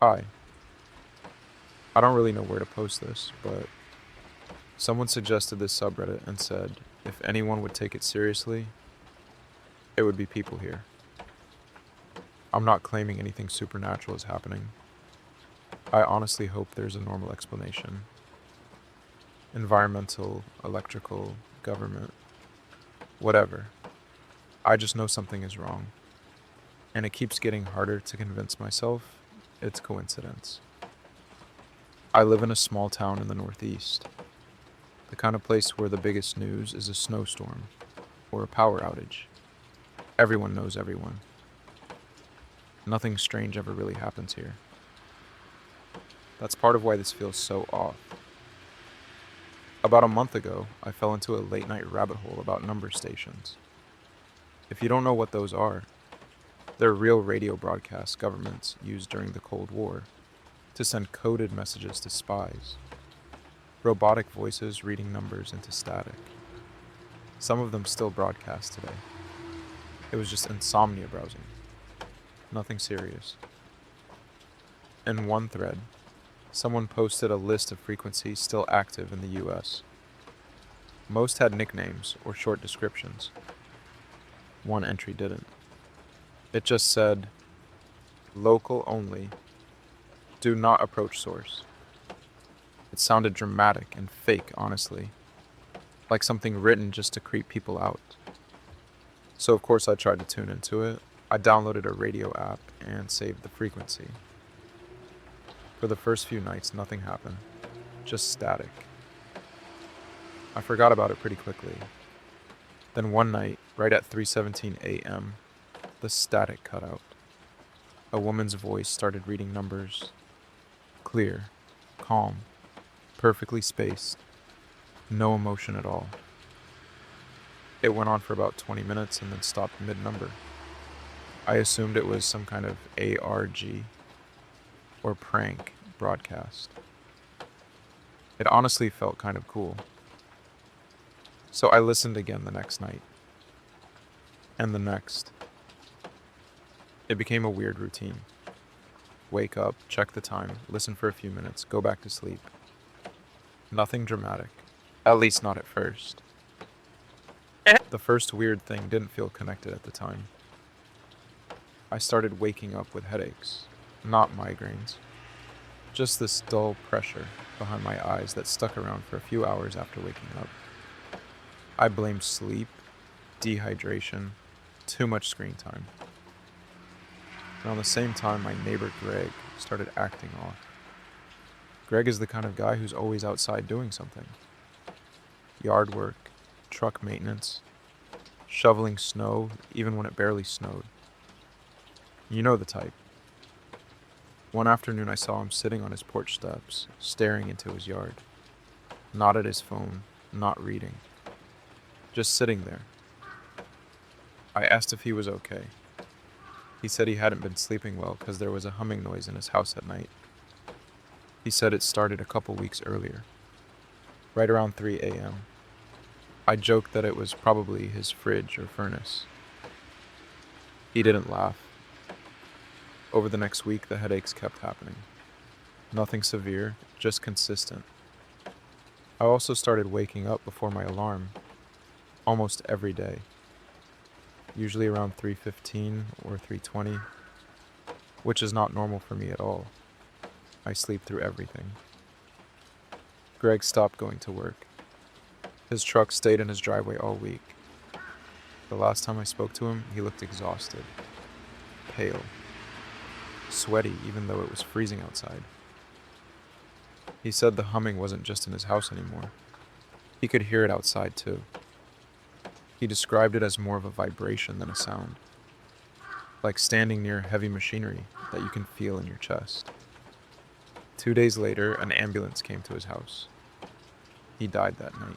Hi, I don't really know where to post this, but someone suggested this subreddit and said if anyone would take it seriously, it would be people here. I'm not claiming anything supernatural is happening. I honestly hope there's a normal explanation. Environmental, electrical, government, whatever. I just know something is wrong, and it keeps getting harder to convince myself it's coincidence. I live in a small town in the Northeast, the kind of place where the biggest news is a snowstorm or a power outage. Everyone knows everyone. Nothing strange ever really happens here. That's part of why this feels so off. About a month ago, I fell into a late night rabbit hole about number stations. If you don't know what those are, they're real radio broadcasts governments used during the Cold War to send coded messages to spies. Robotic voices reading numbers into static. Some of them still broadcast today. It was just insomnia browsing. Nothing serious. In one thread, someone posted a list of frequencies still active in the US. Most had nicknames or short descriptions. One entry didn't. It just said, local only, do not approach source. It sounded dramatic and fake, honestly, like something written just to creep people out. So of course I tried to tune into it. I downloaded a radio app and saved the frequency. For the first few nights, nothing happened, just static. I forgot about it pretty quickly. Then one night, right at 3:17 a.m., the static cut out. A woman's voice started reading numbers. Clear, calm, perfectly spaced, no emotion at all. It went on for about 20 minutes and then stopped mid-number. I assumed it was some kind of ARG or prank broadcast. It honestly felt kind of cool. So I listened again the next night. And the next. It became a weird routine. Wake up, check the time, listen for a few minutes, go back to sleep. Nothing dramatic. At least not at first. The first weird thing didn't feel connected at the time. I started waking up with headaches, not migraines. Just this dull pressure behind my eyes that stuck around for a few hours after waking up. I blamed sleep, dehydration, too much screen time. Around the same time, my neighbor Greg started acting off. Greg is the kind of guy who's always outside doing something. Yard work, truck maintenance, shoveling snow even when it barely snowed. You know the type. One afternoon I saw him sitting on his porch steps, staring into his yard. Not at his phone, not reading. Just sitting there. I asked if he was okay. He said he hadn't been sleeping well because there was a humming noise in his house at night. He said it started a couple weeks earlier, right around 3 a.m. I joked that it was probably his fridge or furnace. He didn't laugh. Over the next week, the headaches kept happening. Nothing severe, just consistent. I also started waking up before my alarm, almost every day. Usually around 3:15 or 3:20, which is not normal for me at all. I sleep through everything. Greg stopped going to work. His truck stayed in his driveway all week. The last time I spoke to him, he looked exhausted, pale, sweaty even though it was freezing outside. He said the humming wasn't just in his house anymore. He could hear it outside too. He described it as more of a vibration than a sound, like standing near heavy machinery that you can feel in your chest. 2 days later, an ambulance came to his house. He died that night.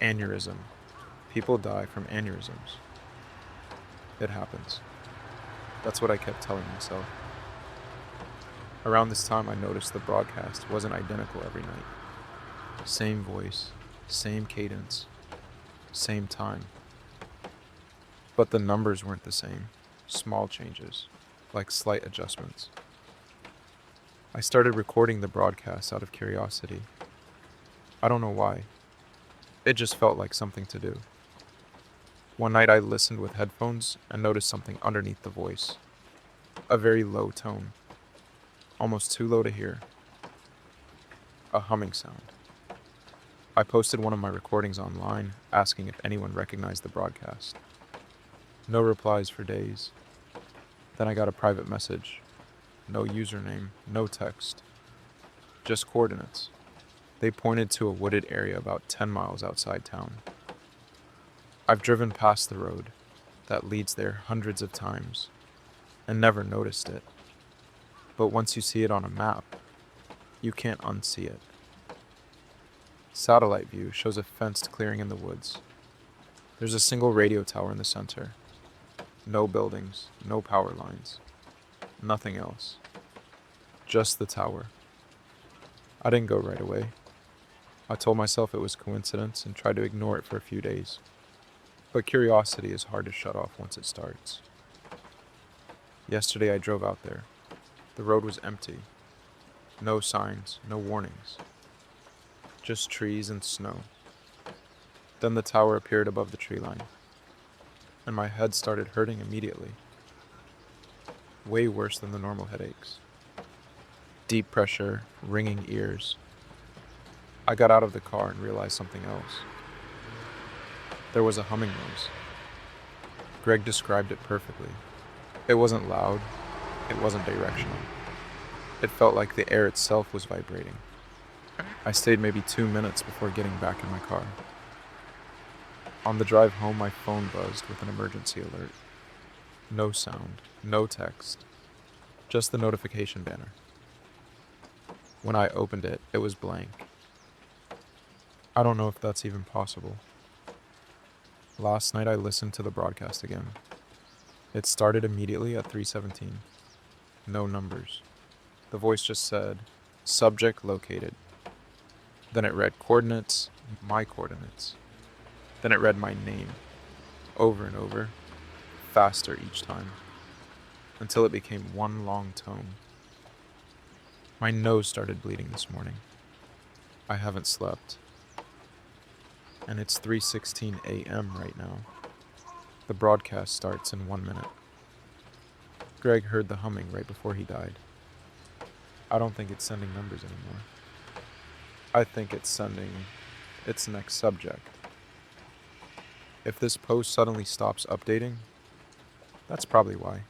Aneurysm. People die from aneurysms. It happens. That's what I kept telling myself. Around this time, I noticed the broadcast wasn't identical every night. Same voice, same cadence, same time. But the numbers weren't the same. Small changes, like slight adjustments. I started recording the broadcast out of curiosity. I don't know why. It just felt like something to do. One night I listened with headphones and noticed something underneath the voice. A very low tone, almost too low to hear. A humming sound. I posted one of my recordings online, asking if anyone recognized the broadcast. No replies for days. Then I got a private message. No username, no text. Just coordinates. They pointed to a wooded area about 10 miles outside town. I've driven past the road that leads there hundreds of times and never noticed it. But once you see it on a map, you can't unsee it. Satellite view shows a fenced clearing in the woods. There's a single radio tower in the center. No buildings, no power lines, nothing else. Just the tower. I didn't go right away. I told myself it was coincidence and tried to ignore it for a few days. But curiosity is hard to shut off once it starts. Yesterday I drove out there. The road was empty. No signs, no warnings. Just trees and snow. Then the tower appeared above the tree line, and my head started hurting immediately. Way worse than the normal headaches. Deep pressure, ringing ears. I got out of the car and realized something else. There was a humming noise. Greg described it perfectly. It wasn't loud. It wasn't directional. It felt like the air itself was vibrating. I stayed maybe 2 minutes before getting back in my car. On the drive home, my phone buzzed with an emergency alert. No sound, no text, just the notification banner. When I opened it, it was blank. I don't know if that's even possible. Last night I listened to the broadcast again. It started immediately at 3:17. No numbers. The voice just said, "Subject located." Then it read coordinates, my coordinates. Then it read my name, over and over, faster each time, until it became one long tone. My nose started bleeding this morning. I haven't slept. And it's 3:16 a.m. right now. The broadcast starts in 1 minute. Greg heard the humming right before he died. I don't think it's sending numbers anymore. I think it's sending its next subject. If this post suddenly stops updating, that's probably why.